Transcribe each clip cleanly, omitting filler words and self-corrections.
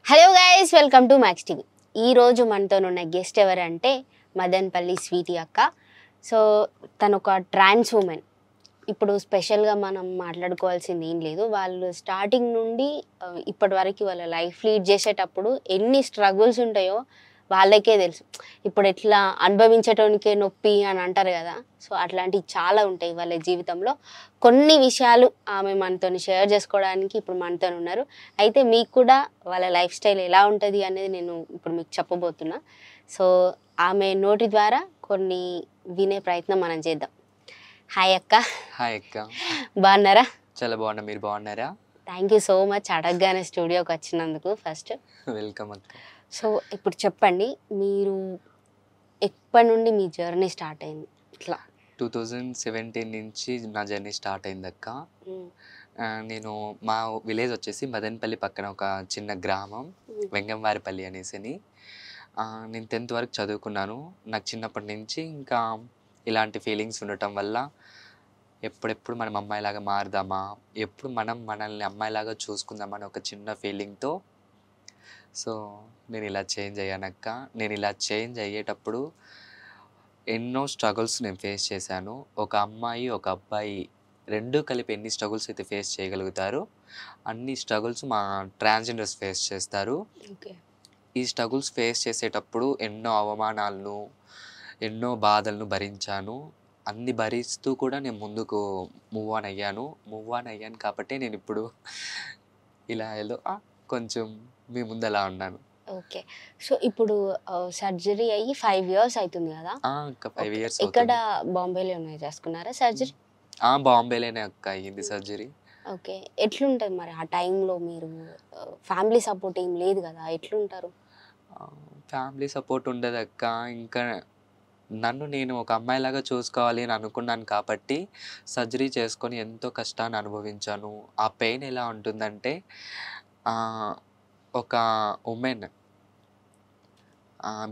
Hello guys, welcome to max TV. ఈరోజు మనతోనున్న guest ఎవరంటే Madanpalli Sweety అక్క. సో తను ఒక ట్రాన్స్ ఉమెన్. ఇప్పుడు స్పెషల్గా మనం మాట్లాడుకోవాల్సింది ఏం లేదు. వాళ్ళు స్టార్టింగ్ నుండి ఇప్పటి వరకు వాళ్ళ లైఫ్ లీడ్ చేసేటప్పుడు ఎన్ని స్ట్రగుల్స్ ఉంటాయో వాళ్ళకే తెలుసు. ఇప్పుడు ఎట్లా అనుభవించటానికే నొప్పి అని అంటారు కదా, సో అట్లాంటివి చాలా ఉంటాయి వాళ్ళ జీవితంలో. కొన్ని విషయాలు ఆమె మనతో షేర్ చేసుకోవడానికి ఇప్పుడు మనతో ఉన్నారు. అయితే మీకు కూడా వాళ్ళ లైఫ్ స్టైల్ ఎలా ఉంటుంది అనేది నేను ఇప్పుడు మీకు చెప్పబోతున్నా. సో ఆమె నోటి ద్వారా కొన్ని వినే ప్రయత్నం మనం చేద్దాం. హాయ్ అక్క. హాయ్ అక్క. బాగున్నారా? చాలా బాగున్నా, మీరు బాగున్నారా? థ్యాంక్ యూ సో మచ్ అడగగానే స్టూడియోకి వచ్చినందుకు ఫస్ట్. వెల్కమ్ అక్క. సో ఇప్పుడు చెప్పండి, మీరు ఎప్పటి నుండి మీ జర్నీ స్టార్ట్ అయింది? ఇట్లా 2017 నుంచి నా జర్నీ స్టార్ట్ అయింది అక్క. నేను మా విలేజ్ వచ్చేసి మదన్పల్లి పక్కన ఒక చిన్న గ్రామం వెంగంవారిపల్లి అనేసి. నేను 10th వరకు చదువుకున్నాను. నాకు చిన్నప్పటి నుంచి ఇంకా ఇలాంటి ఫీలింగ్స్ ఉండటం వల్ల ఎప్పుడెప్పుడు మనం అమ్మాయిలాగా మారుదామా, ఎప్పుడు మనం మనల్ని అమ్మాయిలాగా చూసుకుందామని ఒక చిన్న ఫీలింగ్తో సో నేను ఇలా చేంజ్ అయ్యానక్క. నేను ఇలా చేంజ్ అయ్యేటప్పుడు ఎన్నో స్ట్రగుల్స్ నేను ఫేస్ చేశాను. ఒక అమ్మాయి, ఒక అబ్బాయి రెండూ కలిపి ఎన్ని స్ట్రగుల్స్ అయితే ఫేస్ చేయగలుగుతారో అన్ని స్ట్రగుల్స్ మా ట్రాన్స్జెండర్స్ ఫేస్ చేస్తారు. ఓకే. ఈ స్ట్రగుల్స్ ఫేస్ చేసేటప్పుడు ఎన్నో అవమానాలను, ఎన్నో బాధలను భరించాను. అన్ని భరిస్తూ కూడా నేను ముందుకు మూవ్ ఆన్ అయ్యాను కాబట్టి నేను ఇప్పుడు ఇలా ఏదో కొంచెం మీ ముందు అలా ఉన్నాను. ఓకే. సో ఇప్పుడు సర్జరీ అయ్యి 5 years అవుతుంది కదా? ఇంకా 5 years ఇక్కడ అవుతుంది. బాంబేలోనే చేసుకున్నారా సర్జరీ? బాంబేలోనే అక్క అయ్యింది సర్జరీ. ఓకే. ఎట్లుంటుంది మరి ఆ టైంలో? మీరు ఫ్యామిలీ సపోర్ట్ ఏం లేదు కదా, ఎట్లుంటారు? ఫ్యామిలీ సపోర్ట్ ఉండదక్క. ఇంకా నన్ను నేను ఒక అమ్మాయిలాగా చూసుకోవాలి అని అనుకున్నాను కాబట్టి సర్జరీ చేసుకొని ఎంతో కష్టాన్ని అనుభవించాను. ఆ పెయిన్ ఎలా ఉంటుందంటే ఒక ఉమెన్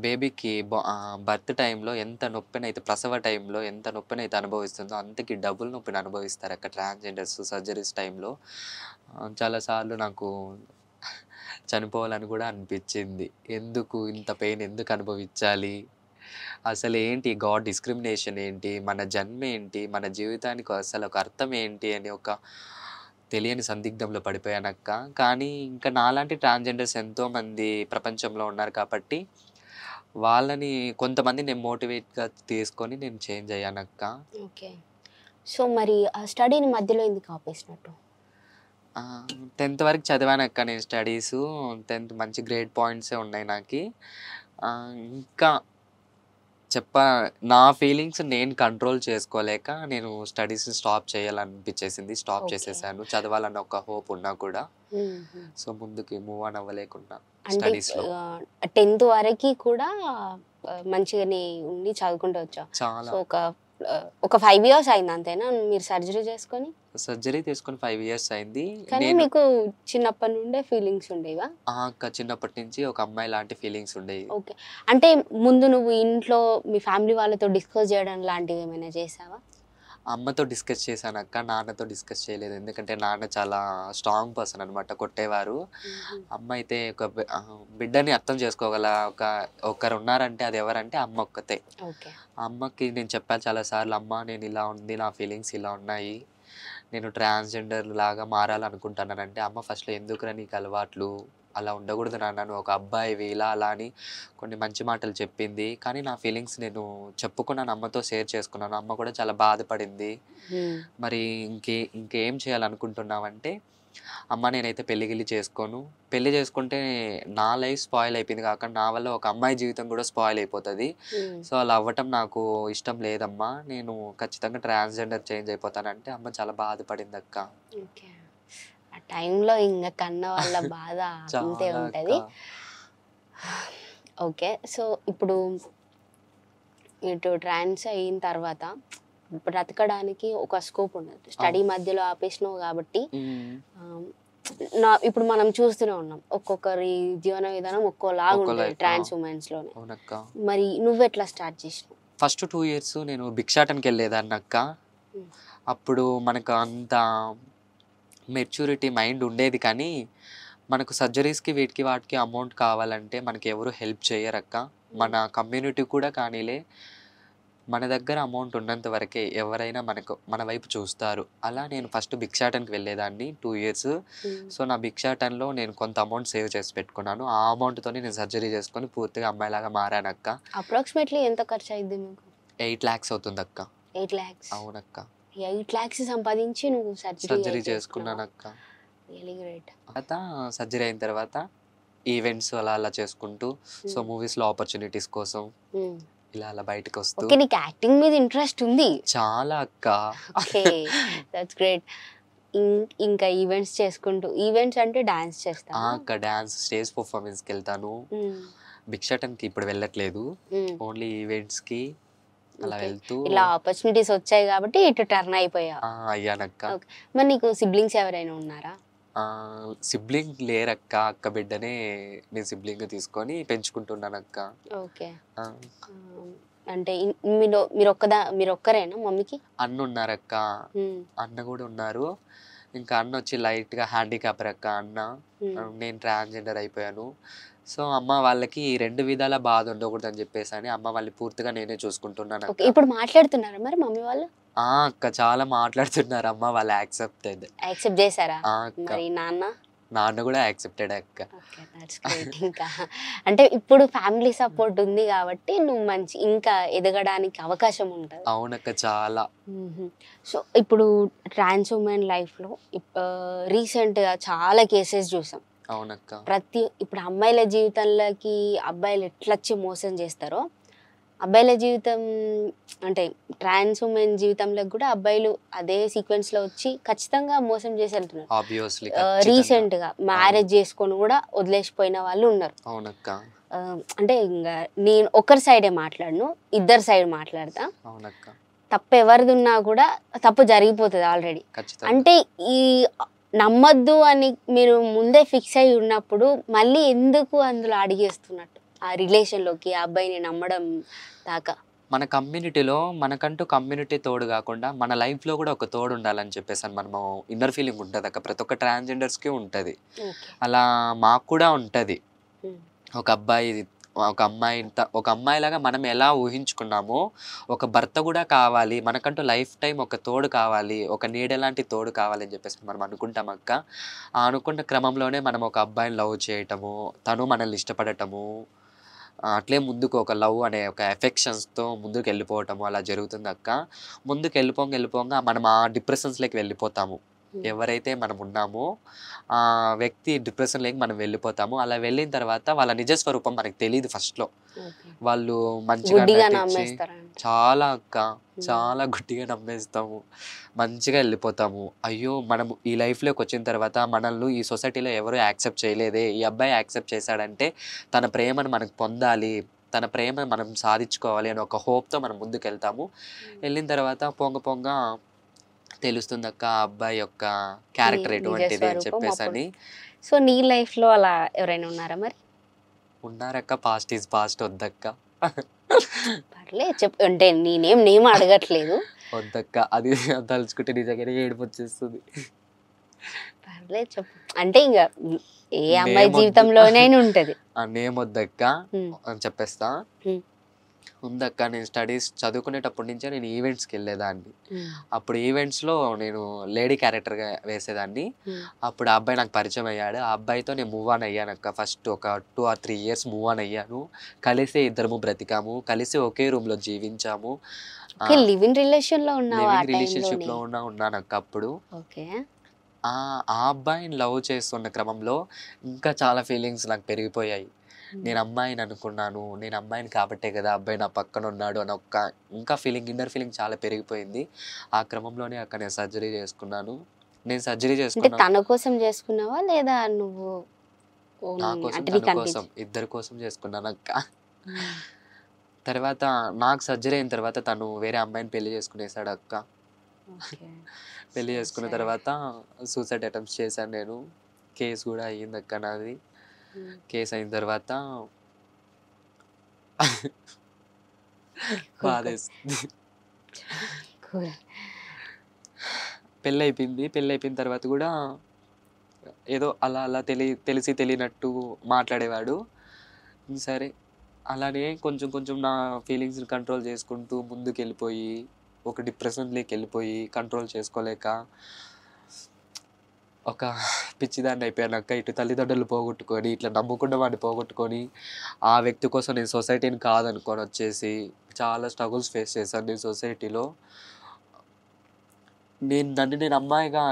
బేబీకి బర్త్ టైంలో ఎంత నొప్పినైతే, ప్రసవ టైంలో ఎంత నొప్పినైతే అనుభవిస్తుందో అంతకి డబుల్ నొప్పిని అనుభవిస్తారు అక్కడ ట్రాన్స్జెండర్స్ సర్జరీస్ టైంలో. చాలాసార్లు నాకు చనిపోవాలని కూడా అనిపించింది. ఎందుకు ఇంత పెయిన్ ఎందుకు అనుభవించాలి, అసలు ఏంటి గాడ్ డిస్క్రిమినేషన్ ఏంటి, మన జన్మ ఏంటి, మన జీవితానికి అసలు ఒక అర్థం ఏంటి అని ఒక తెలియని సందిగ్ధంలో పడిపోయానక్క. కానీ ఇంకా నాలాంటి ట్రాన్స్జెండర్స్ ఎంతోమంది ప్రపంచంలో ఉన్నారు కాబట్టి వాళ్ళని కొంతమంది నేను మోటివేట్గా తీసుకొని నేను చేంజ్ అయ్యానక్క. ఓకే. సో మరి ఆ స్టడీని మధ్యలో ఎందుకు ఆపేసినట్టు? 10th వరకు చదివానక్క నేను స్టడీసు. 10th మంచి గ్రేడ్ పాయింట్సే ఉన్నాయి నాకు. ఇంకా నా ఫీలింగ్స్ నేను కంట్రోల్ చేసుకోలేక నేను స్టడీస్ని స్టాప్ చేయాలనిపించేసింది. Stop okay. చేసేసాను. చదవాలన్న ఒక హోప్ ఉన్నా కూడా సో ముందుకి మూవ్ ఆన్ అవ్వలేకుండా అంటే స్టడీస్లో 10th వరకు కూడా మంచిగానే ఉండి చదువుకుంటూ వచ్చావు. సో చాలా ఒక 5 years అయింది అంతేనా మీరు సర్జరీ చేసుకొని? సర్జరీ తీసుకొని 5 years అయింది. కానీ నేను మీకు చిన్నప్పటి నుండే ఫీలింగ్స్ ఉండేవా? అక్క చిన్నప్పటి నుంచి ఒక అమ్మాయి లాంటి ఫీలింగ్స్ ఉండేవి. ఓకే. అంటే ముందు నువ్వు ఇంట్లో మీ ఫ్యామిలీ వాళ్ళతో డిస్కస్ చేయడం లాంటివి ఏమైనా చేసావా? అమ్మతో డిస్కస్ చేశానక్క. నాన్నతో డిస్కస్ చేయలేదు. ఎందుకంటే నాన్న చాలా స్ట్రాంగ్ పర్సన్ అనమాట, కొట్టేవారు. అమ్మ అయితే బిడ్డని అర్థం చేసుకోగల ఒకరు ఉన్నారంటే అది ఎవరంటే అమ్మ ఒక్కతే. ఓకే. అమ్మకి నేను చెప్పాను చాలాసార్లు, అమ్మ నేను ఇలా ఉంది, నా ఫీలింగ్స్ ఇలా ఉన్నాయి, నేను ట్రాన్స్జెండర్ లాగా మారాలనుకుంటున్నానంటే అమ్మ ఫస్ట్‌లో ఎందుకురా నీకు అలవాట్లు, అలా ఉండకూడదు నాన్న, నువ్వు ఒక అబ్బాయివి ఇలా అలా అని కొన్ని మంచి మాటలు చెప్పింది. కానీ నా ఫీలింగ్స్ నేను చెప్పుకున్నాను, అమ్మతో షేర్ చేసుకున్నాను. అమ్మ కూడా చాలా బాధపడింది. మరి ఇంకేం చేయాలనుకుంటున్నావంటే, అమ్మ నేనైతే పెళ్లి చేసుకోను. పెళ్లి చేసుకుంటే నా లైఫ్ స్పాయిల్ అయిపోయింది కాకుండా నా వల్ల ఒక అమ్మాయి జీవితం కూడా స్పాయిల్ అయిపోతుంది. సో అలా అవ్వటం నాకు ఇష్టం లేదమ్మా, నేను ఖచ్చితంగా ట్రాన్స్జెండర్ చేంజ్ అయిపోతానంటే అమ్మ చాలా బాధపడింది అక్క. ఓకే. ఆ టైంలో ఇంక కన్న వాళ్ళ బాధ అంతే చాలా ఉంటుంది. అక్క. ఓకే. సో ఇప్పుడు ఇటు ట్రాన్స్ అయిన తర్వాత బ్రతకడానికి ఒక స్కోప్ ఉండదు. స్టడీ మధ్యలో ఆపేసినావు కాబట్టి ఇప్పుడు మనం చూస్తూనే ఉన్నాం, ఒక్కొక్కరి జీవన విధానం ఒక్కోలాగా ఉంటుంది ట్రాన్స్ ఉమెన్స్లోనే. అవునక్క. మరి నువ్వెట్లా స్టార్ట్ చేసినావు? ఫస్ట్ 2 years నేను భిక్షాటనకి వెళ్ళేదాన్ని అక్క. అప్పుడు మనకు అంత మెచ్యూరిటీ మైండ్ ఉండేది కానీ మనకు సర్జరీస్‌కి వీటికి వాటికి అమౌంట్ కావాలంటే మనకి ఎవరు హెల్ప్ చేయరక్క. మన కమ్యూనిటీ కూడా కానీలే, మన దగ్గర అమౌంట్ ఉన్నంత వరకే ఎవరైనా మన వైపు చూస్తారు. అలా నేను ఫస్ట్ భిక్షాటనకి వెళ్ళేదాన్ని 2 ఇయర్స్. సో, నా భిక్షాటనలో నేను కొంత అమౌంట్ సేవ్ చేసి పెట్టుకున్నాను. ఆ అమౌంట్‌తోని నేను సర్జరీ చేసుకొని పూర్తిగా అమ్మాయిలాగా మారానక్క. అప్రాక్సిమేట్లీ ఎంత ఖర్చు అయింది మీకు? 8 లాక్స్ అవుతుందక్క. 8 lakhs. అవునక్క. 8 lakhs సంపాదించి నువ్వు సర్జరీ సర్జరీ చేసుకున్నావా? చేసుకున్నానక్క. Really great. తర్వాత సర్జరీ అయిన తర్వాత ఈవెంట్స్ అలా అలా చేసుకుంటూ, సో, మూవీస్‌లో ఆపర్చునిటీస్ కోసం ఇలా అలా బయటకొస్తూ ఓకే, నీకు యాక్టింగ్ మీద ఇంట్రెస్ట్ ఉంది. చాలా అక్క. Okay, that's great. ఇంకా ఈవెంట్స్ చేసుకుంటూ, ఈవెంట్స్ అంటే డాన్స్ ఆ! చేస్తావా? అక్క డాన్స్, స్టేజ్ పెర్ఫార్మన్స్‌కెళ్తాను. భిక్షాటనకి ఇప్పుడు వెళ్ళట్లేదు. ఓన్లీ ఈవెంట్స్‌కి అలా ఓకే, వెళ్తూ ఇలా ఆపర్చునిటీస్ వచ్చాయి కాబట్టి ఇటు టర్న్ అయిపోయావు. అయ్యానక్క. ఓకే, మరి నీకు సిబ్లింగ్స్ ఎవరైనా ఉన్నారా? సిబ్లింగ్ లేరక్క. అక్క బిడ్డనే నేను సిబ్లింగ్‌గా తీసుకొని పెంచుకుంటున్నానక్క. ఓకే, ఆ! అంటే మీరొక్కరేనా మమ్మీకి? అన్నున్నారక్క. అన్న గూడా ఉన్నారు. ఇంకా అన్నొచ్చి లైట్‌గా హ్యాండిక్యాపర్ అక్క అన్న. నేను ట్రాన్స్‌జెండర్ అయిపోయాను. సో, అమ్మ వాళ్ళకి 2 విధాల బాధ ఉండకూడదని జెప్పేసని అమ్మ వాళ్ళని పూర్తిగా నేనే ఓకే, చూసుకుంటున్నానక్క. ఇప్పుడు మాట్లాడుతున్నారా మరి మమ్మీ వాళ్ళు? అక్క చాలా మాట్లాడుతున్నారు. అమ్మ వాళ్ళు యాక్సెప్టెడ్. యాక్సెప్ట్ చేశారా? అక్క. మరి నాన్న? నాన్న గూడా యాక్సెప్టెడే అక్క. Okay, that's great. ఇంకా అంటే ఇప్పుడు ఫ్యామిలీ సపోర్ట్ ఉంది కాబట్టి నువ్వు ఇంకా ఎదగడానికి అవకాశం ఉంటుంది. అవునక్క చాలా. సో ఇప్పుడు ట్రాన్స్ ఉమెన్ లైఫ్లో రీసెంట్గా చాలా కేసెస్ చూసాం. అవునక్క. ఇప్పుడు అమ్మాయిల జీవితంలోకి అబ్బాయిలు ఎట్లా వచ్చి మోసం చేస్తారో, అబ్బాయిల జీవితం అంటే ట్రాన్స్ ఉమెన్ జీవితంలోకి కూడా అబ్బాయిలు అదే సీక్వెన్స్లో వచ్చి ఖచ్చితంగా మోసం చేసి వెళ్తున్నారు. ఆబ్వియస్లీ రీసెంట్గా మ్యారేజ్ చేసుకొని కూడా వదిలేసిపోయిన వాళ్ళు ఉన్నారు. అవునక్క. అంటే ఇంకా నేను ఒకరి సైడే మాట్లాడను, ఇద్దరు సైడ్ మాట్లాడతా. అవునక్క. తప్పు ఎవరిది ఉన్నా కూడా తప్పు జరిగిపోతుంది ఆల్రెడీ. ఖచ్చితంగా. అంటే ఈ నమ్మద్దు అని మీరు ముందే ఫిక్స్ అయి ఉన్నప్పుడు మళ్ళీ ఎందుకు అందులో అడిగేస్తున్నట్టు ఆ రిలేషన్లోకి ఆ అబ్బాయిని నమ్మడం దాకా? మన కమ్యూనిటీలో మనకంటూ కమ్యూనిటీ తోడు గాకుండా, మన లైఫ్‌లో గూడా ఒక తోడు ఉండాలని చెప్పేసని మనము ఇన్నర్ ఫీలింగ్ ఉంటదక్క. ప్రతి ఒక్క ట్రాన్స్‌జెండర్స్‌కి ఉంటది. ఓకే. అలా మాకు కూడా ఉంటది. ఒక అమ్మాయిలాగా మనం ఎలా ఊహించుకున్నామో, ఒక భర్త గూడా కావాలి. మనకంటూ లైఫ్ టైమ్ ఒక తోడు కావాలి. ఒక నీడలాంటి తోడు కావాలని జెప్పేసి మనం అనుకుంటాం అక్క. ఆ అనుకున్న క్రమంలోనే మనం ఒక అబ్బాయిని లవ్ చేయటము, తను మనల్ని ఇష్టపడటము, అట్లే ముందుకు ఒక లవ్ అనే ఒక ఎఫెక్షన్స్‌తో ముందుకెళ్ళిపోవటము అలా జరుగుతుందక్క. వెళ్ళిపోంగా మనం ఆ డిప్రెషన్స్‌లోకి వెళ్ళిపోతాము. ఎవరైతే మనం ఉన్నామో ఆ వ్యక్తి డిప్రెషన్‌లోకి మనం వెళ్ళిపోతాము. అలా వెళ్ళిన తర్వాత వాళ్ళ నిజ స్వరూపం మనకు తెలీదు ఫస్ట్‌లో. వాళ్ళు మంచిగా గుడ్డిగా నటించి నమ్మేస్తారంట. చాలా అక్క. చాలా గుడ్డిగా నమ్మేస్తాము. మంచిగా ఎళ్ళిపోతాము. అయ్యో! మనము ఈ లైఫ్‌లోకొచ్చిన తర్వాత మనల్ని ఈ సొసైటీలో ఎవరు యాక్సెప్ట్ చేయలేదే! ఈ అబ్బాయి యాక్సెప్ట్ చేశాడంటే తన ప్రేమను మనకు పొందాలి. తన ప్రేమను మనం సాధించుకోవాలి అని ఒక హోప్‌తో మనం ముందుకెళ్తాము. వెళ్ళిన తర్వాత పొంగ తెలుస్తుందక్క ఆ అబ్బాయి యొక్క క్యారెక్టర్ నిజ ఎటువంటిది అని స్వరూపం అప్పుడు. చెప్పేసని. సో నీ లైఫ్లో అలా ఎవరైనా ఉన్నారా మరి? ఉన్నారక్క. పాస్ట్ ఈజ్ పాస్ట్ వద్దక్క. పర్లేదు చెప్పు, అంటే నేనేం అడగట్లేదు. వద్దక్క. అది తలుచుకుంటే నిజంగానే ఏడుపొచ్చేస్తుంది. పర్లేదు చెప్పు. అంటే ఇంకా ఏ అమ్మాయి నేమొద్దు. జీవితంలోనైనా ఉంటది. నేమొద్దక్క. చెప్పేస్తా. ఉందక్క. నేను స్టడీస్ చదువుకునేటప్పటి నుంచే నేను ఈవెంట్స్‌కెళ్ళేదాన్ని. అప్పుడు ఈవెంట్స్‌లో నేను లేడీ క్యారెక్టర్‌గా వేసేదాన్ని. అప్పుడు ఆ అబ్బాయి నాకు పరిచయం అయ్యాడు. ఆ అబ్బాయితో నేను మూవ్ ఆన్ అయ్యానక్క. ఫస్ట్ ఒక 2 ఆర్ 3 ఇయర్స్ మూవ్ ఆన్ అయ్యాను. కలిసే ఇద్దరము బ్రతికాము. కలిసి ఒకే రూమ్‌లో జీవించాము. ఓకే, లివ్ ఇన్ రిలేషన్‌లో ఉన్నావా ఆ లివింగ్ టైంలోనే? రిలేషన్‌షిప్‌లో ఉన్నానక్క అప్పుడు. ఓకే. ఆ అబ్బాయిని లవ్ చేస్తున్న క్రమంలో ఇంకా చాలా ఫీలింగ్స్ నాకు పెరిగిపోయాయి. నేను అమ్మాయిని అనుకున్నాను. నేను అమ్మాయిని కాబట్టే కదా అబ్బాయి నా పక్కన ఉన్నాడు అని ఇంకా ఇన్నర్ ఫీలింగ్ చాలా పెరిగిపోయింది. ఆ క్రమంలోనే అక్క నేను సర్జరీ చేసుకున్నాను. నేను సర్జరీ అంటే చేసుకున్నా. తన కోసం చేసుకున్నావా లేదా నువ్వు నా కోసం, అంటే తన నీకు కోసం, ఇద్దరి కోసం చేసుకున్నానక్క. తర్వాత నాకు సర్జరీ అయిన తర్వాత తను వేరే అమ్మాయిని పెళ్లి చేసుకునేసాడక్క. పెళ్లి చేసుకున్న తర్వాత సూసైడ్ అటెంప్ట్స్ చేశాను నేను. కేస్ కూడా అయ్యిందక్క నాది. కేస్ అయిన తర్వాత బాధేస్తుంది. పెళ్ళైపోయింది. పెళ్ళైపోయిన తర్వాత కూడా ఏదో అలా అలా తెలిసి తెలియనట్టు మాట్లాడేవాడు. సరే అలానే కొంచెం కొంచెం నా ఫీలింగ్స్ని కంట్రోల్ చేసుకుంటూ ముందుకెళ్ళిపోయి ఒక డిప్రెషన్లోకి వెళ్ళిపోయి కంట్రోల్ చేసుకోలేక ఒక పిచ్చిదాన్ని అయిపోయానక్క. ఇటు తల్లిదండ్రులు పోగొట్టుకొని ఇట్లా నమ్ముకున్న వాడిని పోగొట్టుకొని ఆ వ్యక్తి కోసం నేను సొసైటీని కాదనుకొని వచ్చేసి చాలా స్ట్రగుల్స్ ఫేస్ చేశాను నేను సొసైటీలో. నేను అమ్మాయిగా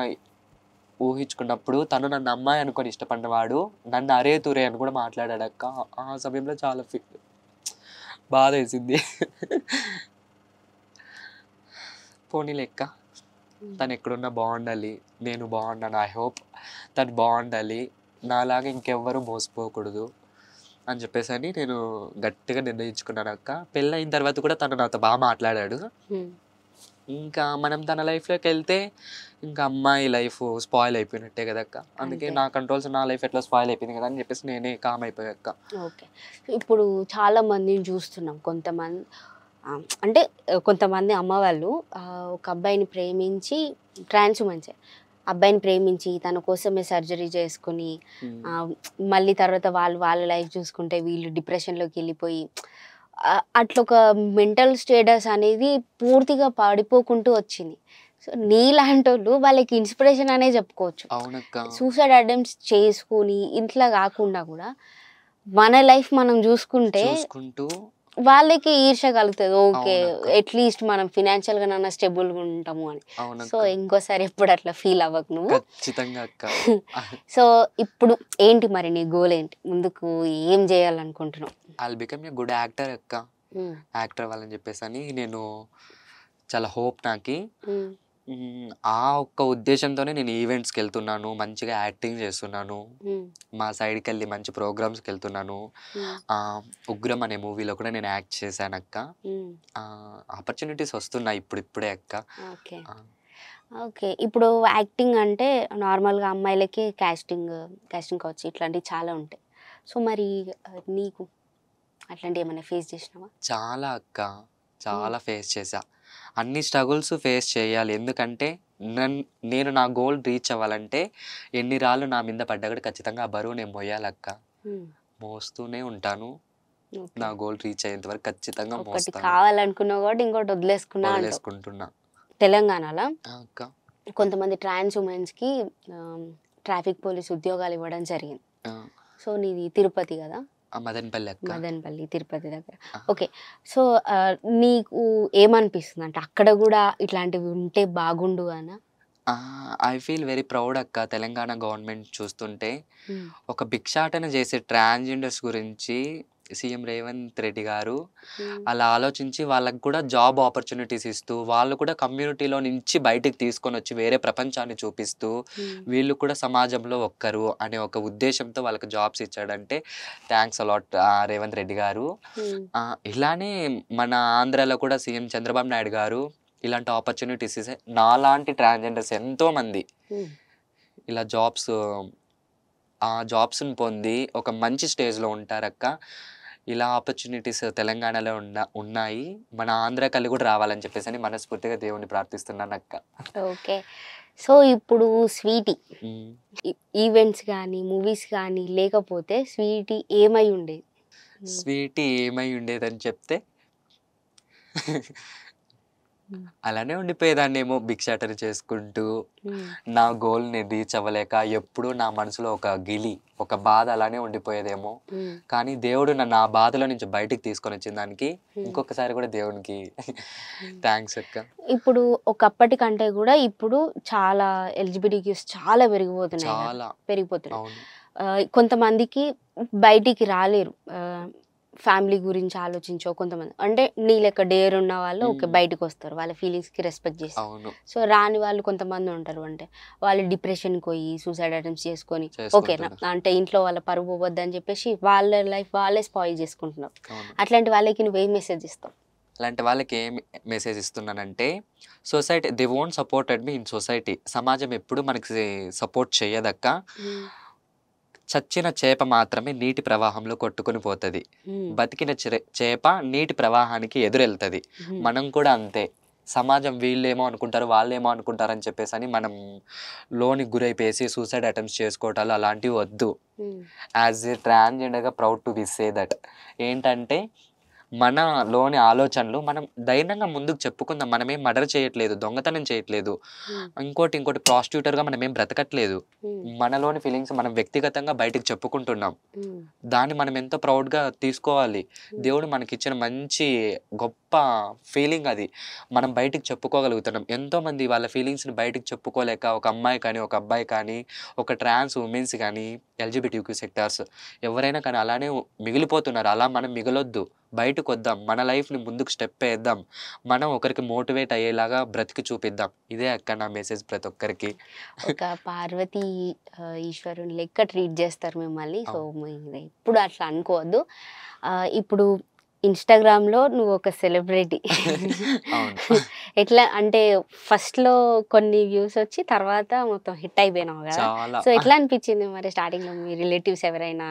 ఊహించుకున్నప్పుడు తను నన్ను అమ్మాయి అనుకొని ఇష్టపడినవాడు నన్ను అరే తురే అని కూడా మాట్లాడాడక్క. ఆ సమయంలో చాలా బాధ వేసింది. పోనీ లెక్క తను ఎక్కడున్నా బాగుండాలి, నేను బాగున్నాను. ఐ హోప్ తను బాగుండాలి, నాలాగా ఇంకెవ్వరూ మోసపోకూడదు అని చెప్పేసి అని నేను గట్టిగా నిర్ణయించుకున్నాను అక్క. పెళ్ళైన తర్వాత కూడా తను నాతో బాగా మాట్లాడాడు. ఇంకా మనం తన లైఫ్లోకి వెళ్తే ఇంకా అమ్మాయి లైఫ్ స్పాయిల్ అయిపోయినట్టే కదక్క. అందుకే నా కంట్రోల్స్ నా లైఫ్ ఎట్లా స్పాయిల్ అయిపోయింది కదా అని చెప్పేసి నేనే కామ్ అయిపోయాక్క. ఓకే. ఇప్పుడు చాలా మందిని చూస్తున్నాం. కొంతమంది అంటే కొంతమంది అమ్మవాళ్ళు ఒక అబ్బాయిని ప్రేమించి ట్రాన్స్ ఉమెన్సే అబ్బాయిని ప్రేమించి తన కోసమే సర్జరీ చేసుకుని మళ్ళీ తర్వాత వాళ్ళ లైఫ్ చూసుకుంటే వీళ్ళు డిప్రెషన్లోకి వెళ్ళిపోయి అట్లా ఒక మెంటల్ స్టేటస్ అనేది పూర్తిగా పడిపోకుంటూ వచ్చింది. సో నీలాంటి వాళ్ళు వాళ్ళకి ఇన్స్పిరేషన్ అనే చెప్పుకోవచ్చు. సూసైడ్ అటెంప్ట్స్ చేసుకుని ఇంట్లో కాకుండా కూడా మన లైఫ్ మనం చూసుకుంటే వాళ్ళకి ఈర్ష కలుగుతుంది. ఓకే అట్లీస్ట్ మనం ఫినాన్షియల్ గా స్టేబుల్గా ఉంటాము అని. సో ఇంకోసారి ఎప్పుడు అట్లా ఫీల్ అవ్వకు నువ్వు. సో ఇప్పుడు ఏంటి మరి నీ గోల్ ఏంటి, ముందుకు ఏం చేయాలనుకుంటున్నావు? I'll become a good actor అక్క. యాక్టర్ అవ్వాలని చెప్పేసి అని నేను చాలా హోప్ నాకి. ఆ ఒక్క ఉద్దేశంతోనే నేను ఈవెంట్స్కి వెళ్తున్నాను, మంచిగా యాక్టింగ్ చేస్తున్నాను, మా సైడ్కి వెళ్ళి మంచి ప్రోగ్రామ్స్కి వెళ్తున్నాను. ఉగ్రం అనే మూవీలో కూడా నేను యాక్ట్ చేశాను అక్క. ఆపర్చునిటీస్ వస్తున్నాయి ఇప్పుడే అక్క. ఓకే. ఇప్పుడు యాక్టింగ్ అంటే నార్మల్గా అమ్మాయిలకి కాస్టింగ్ కావచ్చు, ఇట్లాంటివి చాలా ఉంటాయి. సో మరి నీకు అట్లాంటివి ఏమైనా ఫేస్ చేసినావా? చాలా అక్క, చాలా ఫేస్ చేశా. అన్ని స్ట్రగుల్స్ ఫేస్ చేయాలి. ఎందుకంటే నేను నా గోల్ రీచ్ అవ్వాలంటే ఎన్ని రాళ్ళు నా మీద పడ్డా కూడా ఖచ్చితంగా ఆ బరువు నేను మోయాలక్క. మోస్తూనే ఉంటాను. నా గోల్ రీచ్ అయ్యేంత వరకు ఖచ్చితంగా మోస్తాను. కావాలనుకున్నావు కాబట్టి ఇంకోటి వదిలేసుకుంటున్నా. తెలంగాణలో కొంతమంది ట్రాన్స్ ఉమెన్స్కి ట్రాఫిక్ పోలీస్ ఉద్యోగాలు ఇవ్వడం జరిగింది. సో నీది తిరుపతి కదా? మదనపల్లి తిరుపతి దగ్గర. ఓకే. సో నీకు ఏమనిపిస్తుంది అంటే అక్కడ కూడా ఇట్లాంటివి ఉంటే బాగుండు అనా? ఐ ఫీల్ వెరీ ప్రౌడ్ అక్క. తెలంగాణ గవర్నమెంట్ చూస్తుంటే ఒక భిక్షాటన చేసే ట్రాన్స్జెండర్స్ గురించి సీఎం రేవంత్ రెడ్డి గారు అలా ఆలోచించి వాళ్ళకి కూడా జాబ్ ఆపర్చునిటీస్ ఇస్తూ వాళ్ళు కూడా కమ్యూనిటీలో నుంచి బయటికి తీసుకొని వచ్చి వేరే ప్రపంచాన్ని చూపిస్తూ వీళ్ళు కూడా సమాజంలో ఒక్కరు అనే ఒక ఉద్దేశంతో వాళ్ళకి జాబ్స్ ఇచ్చాడంటే థ్యాంక్స్ అలాట్ రేవంత్ రెడ్డి గారు. ఇలానే మన ఆంధ్రాలో కూడా సీఎం చంద్రబాబు నాయుడు గారు ఇలాంటి ఆపర్చునిటీస్ నాలాంటి ట్రాన్స్జెండర్స్ ఎంతోమంది ఇలా జాబ్స్ని పొంది ఒక మంచి స్టేజ్లో ఉంటారక్క. ఇలా ఆపర్చునిటీస్ తెలంగాణలో ఉన్నాయి. మన ఆంధ్రాకల్లి కూడా రావాలని చెప్పేసి అని మనస్ఫూర్తిగా దేవుని ప్రార్థిస్తున్నాను అక్క. ఓకే. సో ఇప్పుడు స్వీటీ ఈవెంట్స్ కానీ మూవీస్ కానీ లేకపోతే స్వీటీ ఏమై ఉండేదని చెప్తే అలానే ఉండిపోయేదాన్నేమో, భిక్షాటన చేసుకుంటూ నా గోల్ని రీచ్ అవ్వలేక ఎప్పుడూ నా మనసులో ఒక గిలి, ఒక బాధ అలానే ఉండిపోయేదేమో. కానీ దేవుడు నన్ను ఆ బాధలో నుంచి బయటికి తీసుకొని వచ్చిన దానికి ఇంకొకసారి కూడా దేవునికి థ్యాంక్స్ అక్క. ఇప్పుడు ఒకప్పటి కంటే కూడా ఇప్పుడు చాలా ఎలిజిబిలిటీస్ చాలా పెరిగిపోతున్నాయి. కొంతమందికి బయటికి రాలేరు, ఫ్యామిలీ గురించి ఆలోచించో. కొంతమంది అంటే నీ లెక్క డేర్ ఉన్న వాళ్ళు ఓకే బయటకు వస్తారు, వాళ్ళ ఫీలింగ్స్కి రెస్పెక్ట్ చేస్తారు. సో రాని వాళ్ళు కొంతమంది ఉంటారు, అంటే వాళ్ళు డిప్రెషన్కి పోయి సూసైడ్ అటెంప్ట్స్ చేసుకొని ఓకే అంటే ఇంట్లో వాళ్ళ పరువు పోవద్దని చెప్పేసి వాళ్ళ లైఫ్ వాళ్ళే స్పాయిల్ చేసుకుంటున్నారు. అట్లాంటి వాళ్ళకి నువ్వేం మెసేజ్ ఇస్తావు? అలాంటి వాళ్ళకి ఏం మెసేజ్ ఇస్తున్నానంటే, society they won't supported me in society. సమాజం ఎప్పుడు మనకి సపోర్ట్ చేయదక్క. చచ్చిన చేప మాత్రమే నీటి ప్రవాహంలో కొట్టుకుని పోతుంది, బతికిన చేప నీటి ప్రవాహానికి ఎదురెళ్తుంది. మనం కూడా అంతే. సమాజం వీళ్ళేమో అనుకుంటారు, వాళ్ళేమో అనుకుంటారు అని చెప్పేసి అని మనం లోనికి గురైపోయేసి సూసైడ్ అటెంప్ట్స్ చేసుకోవటాలు అలాంటివి వద్దు. యాజ్ ఏ ట్రాన్స్‌జెండర్‌గా proud to be say that. ఏంటంటే మనలోని ఆలోచనలు మనం ధైర్యంగా ముందుకు చెప్పుకుందాం. మనమేం మర్డర్ చేయట్లేదు, దొంగతనం చేయట్లేదు. ఇంకోటి ప్రాస్టిట్యూటర్‌గా మనమేం బ్రతకట్లేదు. మనలోని ఫీలింగ్స్ మనం వ్యక్తిగతంగా బయటికి చెప్పుకుంటున్నాం. దాన్ని మనం ఎంతో ప్రౌడ్‌గా తీసుకోవాలి. దేవుడు మనకిచ్చిన మంచి గొప్ప ఫీలింగ్ అది. మనం బయటికి చెప్పుకోగలుగుతున్నాం. ఎంతోమంది వాళ్ళ ఫీలింగ్స్‌ని బయటికి చెప్పుకోలేక ఒక అమ్మాయి కానీ, ఒక అబ్బాయి కానీ, ఒక ట్రాన్స్ ఉమెన్స్ కానీ, ఎల్‌జిబిటిక్యూ సెక్టార్స్ ఎవరైనా కానీ అలానే మిగిలిపోతున్నారు. అలా మనం మిగలొద్దు. బయటకొద్దాం. మన లైఫ్‌ని ముందుకు స్టెప్ ఏద్దాం. మనం ఒకరికి మోటివేట్ అయ్యేలాగా బ్రతికి చూపిద్దాం. ఇదే అక్క నా మెసేజ్ ప్రతి ఒక్కరికి. ఒక పార్వతీ ఈశ్వరుని లెక్క ట్రీట్ చేస్తారు మిమ్మల్ని. సో, అవును. మీరు ఎప్పుడు అట్లా అనుకోవద్దు. ఇప్పుడు ఇన్‌స్టాగ్రామ్‌లో నువ్వు ఒక సెలబ్రిటీ. అవును. ఎట్లా అంటే ఫస్ట్‌లో కొన్ని వ్యూస్ వచ్చి తర్వాత మొత్తం హిట్ అయిపోయినావు గదా! చాలా. సో, ఎట్లా అనిపించింది మరి స్టార్టింగ్‌లో మీ రిలేటివ్స్ ఎవరైనా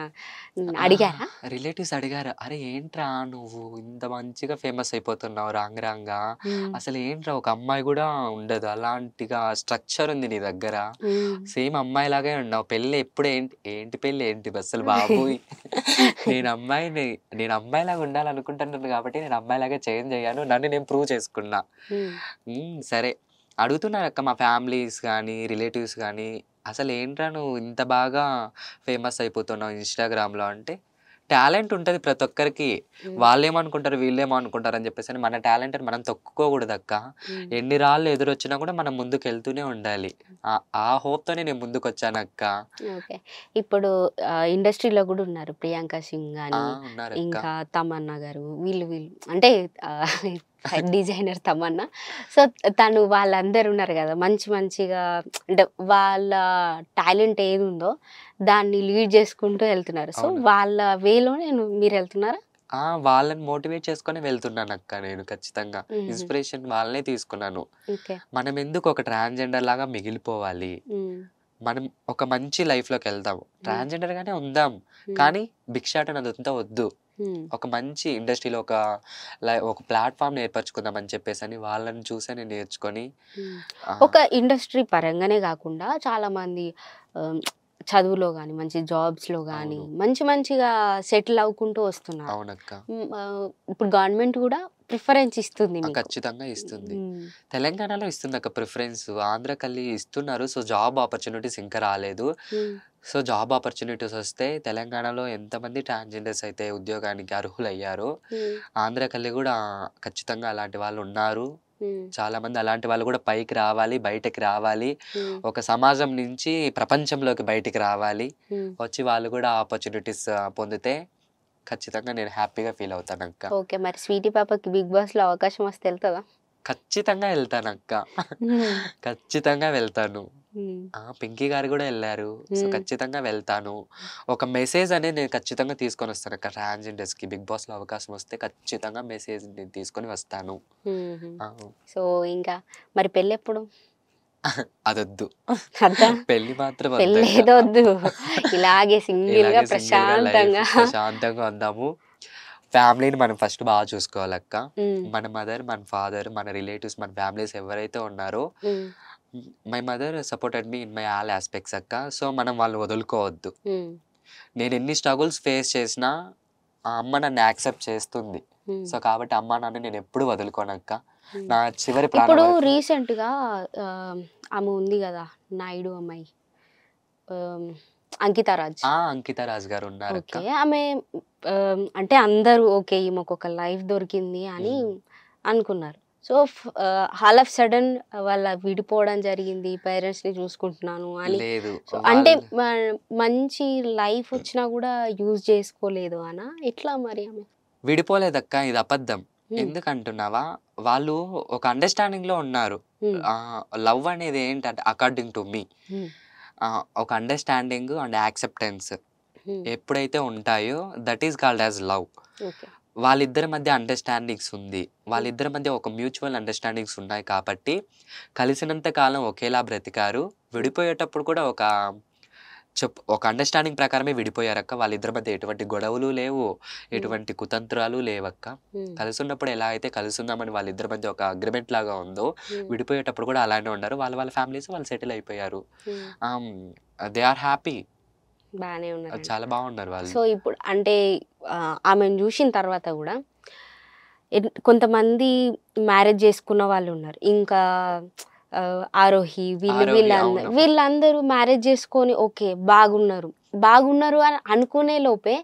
అడిగారా? రిలేటివ్స్ అడిగారు. "అరే ఏంట్రా నువ్వు ఇంత మంచిగా ఫేమస్ అయిపోతున్నావు రాంగ రాంగా. హ్మ్. అసలు ఏంట్రా ఒక అమ్మాయి గూడా ఉండదు. అలాంటిగా స్ట్రక్చర్ ఉంది నీ దగ్గర. హ్మ్. సేమ్ అమ్మాయిలాగే ఉన్నావు. పెళ్లి ఎప్పుడు ఏంటి పెళ్లి ఏంటి అస్సలు బాబోయ్! నేను అమ్మాయిని నేను అమ్మాయిలాగా ఉండాలనుకుంటున్నాను కాబట్టి నేను అమ్మాయిలాగే చేంజ్ అయ్యాను. నన్ను నేను ప్రూవ్ చేసుకున్నా." హ్మ్. సరే. అడుగుతున్నారక్క మా ఫ్యామిలీస్ గానీ, రిలేటివ్స్ గానీ, "అసలేంట్రా నువ్వు ఇంత బాగా ఫేమస్ అయిపోతున్నావు ఇన్‌స్టాగ్రామ్‌లో" అంటే, టాలెంట్ ఉంటది ప్రతి ఒక్కరికి. హ్మ్. వాళ్ళేమనుకుంటారు, వీళ్ళేమో అనుకుంటారు అని చెప్పేసని మన టాలెంట్‌ని మనం తొక్కుకోకూడదక్క. హ్మ్. ఎన్ని రాళ్ళు ఎదురొచ్చినా కూడా మనం ముందుకెళ్తూనే ఉండాలి. ఆ హోప్‌తోనే నేను ముందుకొచ్చానక్క. ఓకే. ఇప్పుడు ఇండస్ట్రీలో గూడా ఉన్నారు. ప్రియాంక సింగ్ గాని, ఉన్నారక్క. ఇంకా తమన్నా గారు వీళ్ళు అంటే డిజైనర్ తమన్నా. సో, తను వాళ్ళందరూ ఉన్నారు గదా! మంచిగా అంటే వాళ్ళ టాలెంట్ ఏదుందో దాన్ని లీడ్ చేసుకుంటూ ఎళ్తున్నారు. సో, అవును. వాళ్ళ వేలోనే మీరెళ్తున్నారా? వాళ్ళని మోటివేట్ చేసుకొనే వెళ్తున్నానక్క నేను ఖచ్చితంగా. హుహు. ఇన్‌స్పిరేషన్ వాళ్ళనే తీసుకున్నాను. ఓకే. మనమెందుకు ఒక ట్రాన్స్‌జెండర్ లాగా మిగిలిపోవాలి? హ్మ్. మనం ఒక మంచి లైఫ్‌లోకెళ్దాం. హ్మ్. ట్రాన్స్‌జెండర్‌గానే ఉందాం. హ్మ్. కానీ భిక్షాటన అదంతా వద్దు. హ్మ్. ఒక మంచి ఇండస్ట్రీలో ఒక ప్లాట్‌ఫార్మ్‌ని ఏర్పరచుకుందాం అని చెప్పేసని వాళ్ళని చూసే నేను నేర్చుకొని హ్మ్. ఆహ్, ఒక ఇండస్ట్రీ పరంగానే గాకుండా చాలామంది ఆహ్, చదువులో గాని, మంచి జాబ్స్‌లో గాని, అవును. మంచిగా సెటిల్ అవ్వుకుంటూ వస్తున్నారు. అవునక్క. ఇప్పుడు గవర్నమెంట్ గూడా ప్రిఫరెన్స్ ఇస్తుంది మీకు. ఖచ్చితంగా ఇస్తుంది. హ్మ్. తెలంగాణలో ఇస్తుందక్క ప్రిఫరెన్స్. ఆంధ్రాకెళ్ళి ఇస్తున్నారు. సో, జాబ్ ఆపర్చునిటీస్ ఇంకా రాలేదు. హ్మ్. సో, జాబ్ ఆపర్చునిటీస్ వస్తే తెలంగాణలో ఎంతమంది ట్రాన్స్‌జెండర్స్ అయితే ఉద్యోగానికి అర్హులయ్యారో, హ్మ్. ఆంధ్రాకెళ్ళి గూడా ఖచ్చితంగా అలాంటి వాళ్ళున్నారు. హ్మ్. చాలామంది అలాంటి వాళ్ళు గూడా పైకి రావాలి, బయటకి రావాలి. హ్మ్. ఒక సమాజం నుంచి ప్రపంచంలోకి బయటికి రావాలి. హ్మ్. వచ్చి వాళ్ళు గూడా ఆపర్చునిటీస్ పొందితే ఖచ్చితంగా నేను హ్యాపీగా ఫీల్ అవుతానక్క. ఓకే. మరి స్వీటీ పాపకి 'బిగ్ బాస్‌లో' అవకాశం వస్తే ఎళ్తదా? ఖచ్చితంగా ఎళ్తానక్క. హ్మ్. ఖచ్చితంగా వెళ్తాను. హ్మ్. పింకీ గారు గూడా ఎళ్లారు. సో, హ్మ్. ఖచ్చితంగా వెళ్తాను. ఒక మెసేజ్ అనేది నేను ఖచ్చితంగా తీసుకొనొస్తానక్క ట్రాన్స్‌జెండర్స్‌కి. 'బిగ్ బాస్‌లో' అవకాశం వస్తే ఖచ్చితంగా మెసేజ్ నేను తీసుకొని వస్తాను. హుహు. ఆ! సో, ఇంకా మరి పెళ్ళెప్పుడు? అదొద్దు. అద్దా? పెళ్లి మాత్రం వద్దక్క. పెళ్ళేదో వద్దు. ఇలాగే సింగిల్‌గా ఇలాగే సింగిల్‌గా లైఫ్ ప్రశాంతంగా. ప్రశాంతంగా ఉందాము. ఫ్యామిలీని మనం ఫస్ట్ చూసుకోవాలక్క. హ్మ్. మన మదర్, మన ఫాదర్, మన రిలేటివ్స్, మన ఫ్యామిలీస్ ఎవరైతే ఉన్నారో హ్మ్. My mother supported me in my all aspects అక్క. సో, మనం వాళ్ళని వదులుకోవద్దు. హ్మ్. నేనెన్ని స్ట్రగుల్స్ ఫేస్ చేసినా, ఆ అమ్మ నన్ను యాక్సెప్ట్ చేస్తుంది. హ్మ్. సో, కాబట్టి అమ్మా, నాన్నని నేనెప్పుడు వదులుకోనక్క. హ్మ్. నా చివరి ప్రాణం ఇప్పుడు వరకు రీసెంట్‌గా ఆహ్, ఆమె ఉంది గదా! నాయుడు అమ్మాయి. ఆహ్, అంకితా రాజ్. అంకిత రాజు గారున్నారక్క. ఓకే. ఆమె అంటే అందరూ ఓకే. ఈమెకొక లైఫ్ దొరికింది అని హ్మ్. అనుకున్నారు. సో, ఆల్ ఆఫ్ సడెన్ వాళ్ళ విడిపోవడం జరిగింది. పేరెంట్స్‌ని చూసుకుంటున్నాను అని. లేదు. సో, అంటే వాళ్ళు మంచి లైఫ్ వచ్చినా గూడా యూజ్ చేసుకోలేదు అనా? ఎట్లా మరి ఆమె? విడిపోలేదక్క. ఇది అబద్ధం. హ్మ్. ఎందుకంటున్నావా? వాళ్ళు ఒక అండర్‌స్టాండింగ్‌లో ఉన్నారు. హ్మ్. లవ్ అనేది ఏంటంటే అకార్డింగ్ టు మీ హ్మ్. ఒక అండర్‌స్టాండింగ్ అండ్ యాక్సెప్టెన్స్ హ్మ్. ఎప్పుడైతే ఉంటాయో that is called as love. Okay. వాళ్ళిద్దరి మధ్య అండర్‌స్టాండింగ్స్ ఉంది. హ్మ్. వాళ్ళిద్దరి మధ్య ఒక మ్యూచువల్ అండర్‌స్టాండింగ్స్ ఉన్నాయి కాబట్టి కలిసినంత కాలం ఒకేలా బ్రతికారు. హ్మ్. విడిపోయేటప్పుడు కూడా ఒక ఒక అండర్‌స్టాండింగ్ ప్రకారమే విడిపోయారక్క. వాళ్ళిద్దరి మధ్య ఎటువంటి గొడవలు లేవు. ఎటువంటి కుతంత్రాలు లేవక్క. హ్మ్. కలిసున్నప్పుడు ఎలా అయితే కలిసుందామని వాళ్ళిద్దరి మధ్య ఒక అగ్రీమెంట్ లాగా ఉందో, హ్మ్. విడిపోయేటప్పుడు కూడా అలానే ఉన్నారు. వాళ్ళ ఫ్యామిలీస్ వాళ్ళు సెటిల్ అయిపోయారు. హ్మ్. They are happy. బానే ఉన్నారండి. చాలా బాగున్నారు వాళ్ళు. సో, ఇప్పుడు అంటే ఆమెను జూషిన తర్వాత గూడా కొంతమంది మ్యారేజ్ చేసుకున్న వాళ్ళున్నారు. ఇంకా ఆరోహి ఆరోహి అవును. వీళ్ళందరూ మ్యారేజ్ చేసుకొని ఓకే. బాగున్నారు. బాగున్నారు అని అనుకునే లోపే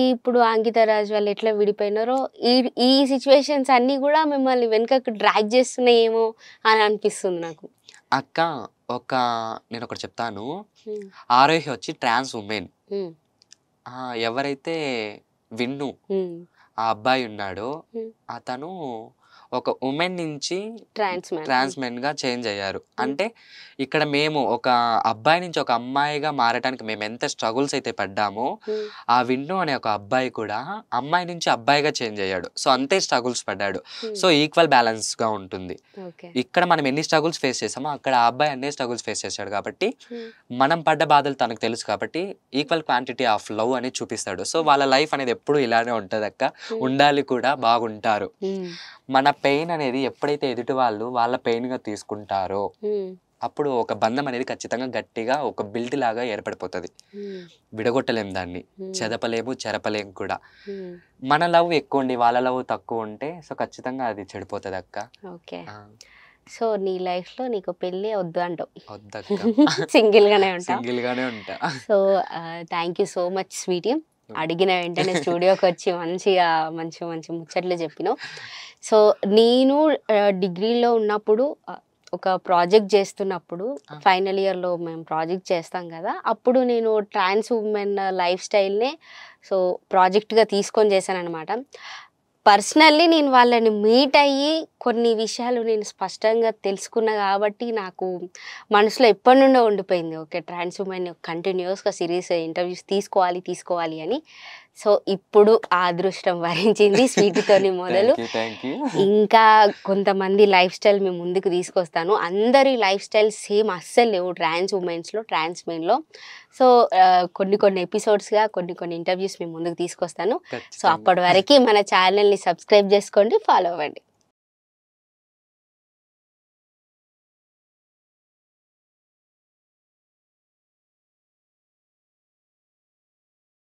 ఇప్పుడు అంకిత రాజ్ వాళ్ళు ఎట్లా విడిపోయినారో ఈ ఈ సిట్యుయేషన్స్ అన్నీ గూడా మిమ్మల్ని వెనకకి డ్రాగ్ చేస్తున్నాయేమో అని అనిపిస్తుంది నాకు. అక్క ఒక నేనొకటి చెప్తాను. హ్మ్. ఆరోహి వచ్చి ట్రాన్స్ వుమెన్. హ్మ్. ఎవరైతే విన్ను హ్మ్. ఆ అబ్బాయి ఉన్నాడో, హ్మ్. అతను ఒక వుమెన్ నుంచి ట్రాన్స్ మ్యాన్. ట్రాన్స్ మెన్‌గా చేంజ్ అయ్యారు. హ్మ్. అంటే ఇక్కడ మేము ఒక అబ్బాయి నుంచి ఒక అమ్మాయిగా మారటానికి మేమెంత స్ట్రగుల్స్ అయితే పడ్డామో, హ్మ్. ఆ విన్ను అనే ఒక అబ్బాయి కూడా అమ్మాయి నుంచి అబ్బాయిగా చేంజ్ అయ్యాడు. సో, అంతే స్ట్రగుల్స్ పడ్డాడు. హ్మ్. సో, ఈక్వల్ బ్యాలెన్స్‌గా ఉంటుంది. ఓకే. ఇక్కడ మనం ఎన్ని స్ట్రగుల్స్ ఫేస్ చేసామో, అక్కడ ఆ అబ్బాయి అన్నే స్ట్రగుల్స్ ఫేస్ చేశాడు కాబట్టి, హ్మ్. మనం పడ్డ బాధలు తనకు తెలుసు కాబట్టి, ఈక్వల్ క్వాంటిటీ ఆఫ్ లవ్ అనేది చూపిస్తాడు. సో, వాళ్ళ లైఫ్ అనేది ఎప్పుడూ ఇలానే ఉంటదక్క. హ్మ్. ఉండాలి కూడా, బాగుంటారు. హ్మ్. మన పెయిన్ అనేది ఎప్పుడైతే ఎదుటి వాళ్ళు వాళ్ళ పెయిన్‌గా తీసుకుంటారో, హ్మ్. అప్పుడు ఒక బంధం అనేది ఖచ్చితంగా గట్టిగా ఒక బిల్డ్ లాగా ఏర్పడిపోతది. హ్మ్. విడగొట్టలేం దాన్ని. హ్మ్. చెదపలేము, చెరపలేం కూడా. హ్మ్. మన లవ్ ఎక్కువుండి, వాళ్ళ లవ్ తక్కువుంటే సో, ఖచ్చితంగా అది చెడిపోతదక్క. ఓకే. ఆ! సో, నీ లైఫ్‌లో నీకు పెళ్ళే వద్దు అంటావు. వద్దక్క. సింగిల్‌గానే ఉంటావు. సింగిల్‌గానే ఉంటా. So, thank you so much sweetie. హ్మ్. అడిగిన వెంటనే స్టూడియోకొచ్చి మంచిగా మంచి మంచి ముచ్చట్లు చెప్పినావు. సో, నేను డిగ్రీలో ఉన్నప్పుడు ఒక ప్రాజెక్ట్ చేస్తున్నప్పుడు ఆ! ఫైనల్ ఇయర్‌లో మేము ప్రాజెక్ట్ చేస్తాం కదా! అప్పుడు నేను ట్రాన్స్ వుమెన్ లైఫ్ స్టైల్‌నే సో, ప్రాజెక్ట్‌గా తీసుకొని చేశాననమాట. పర్సనల్లీ నేను వాళ్ళని మీట్ అయ్యి కొన్ని విషయాలు నేను స్పష్టంగా తెలుసుకున్నా కాబట్టి నాకు మనసులో ఎప్పటినుండో ఉండిపోయింది. ఓకే. ట్రాన్స్ వుమెన్ కంటిన్యూయస్‌గా సీరీస్ ఇంటర్వ్యూస్ తీసుకోవాలి అని. సో, ఇప్పుడు ఆ అదృష్టం వరించింది స్వీటీతోని మొదలు. Thank you. ఇంకా కొంతమంది లైఫ్ స్టైల్ మీ ముందుకు తీసుకొస్తాను. అందరి లైఫ్ స్టైల్ సేమ్ అస్సలు లేవు ట్రాన్స్ వుమెన్స్‌లో, ట్రాన్స్ మెన్‌లో. సో, కొన్ని ఎపిసోడ్స్‌గా కొన్ని ఇంటర్వ్యూస్ మీ ముందుకు తీసుకొస్తాను. సో, ఖచ్చితంగా. అప్పటి వరకి మన ఛానల్‌ని సబ్స్క్రైబ్ చేసుకోండి. ఫాలో అవ్వండి.